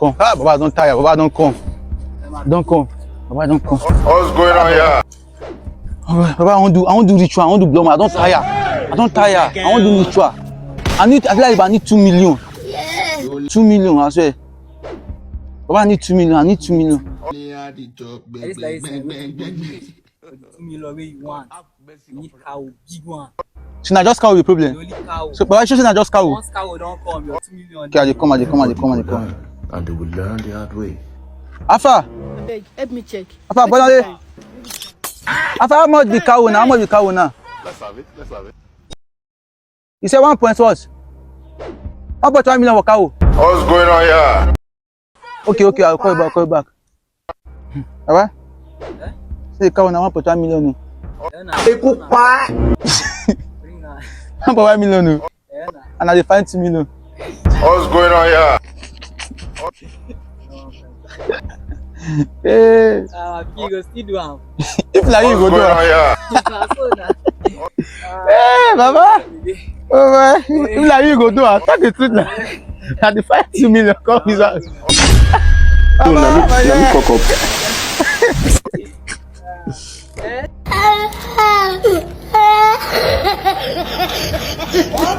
come. Ah, Baba don't tire. Baba don't come. Don't come. Baba don't come. What's going on here? Baba, I want do ritual. I want do blow. I don't tire. I don't tire. I want do ritual. I feel like I need 2 million. 2 million, I swear. Baba, I need 2 million. I need 2 million. It's like 2 million where you want. You need cow, big one. So now just cow the problem. Only cow. So Baba, should I just cow? Once cow don't come, your 2 million. Okay, they come. And they will learn the hard way. Alpha. Help me check. Alpha, Alpha, how much the cow now? How much the cow now? Let's have it. You say 1 point what? 1.1 million for cow. What's going on here? Okay, I'll call you back. Alright? Say the cow now 1.1 million. 1.1 million. And I find 2 million. What's going on here? Hey. You go still do am. If like you go do it. Hey, Baba. Baba. If like you go do it, talk the truth now. And the 5 million come his house. Let me cock up. What?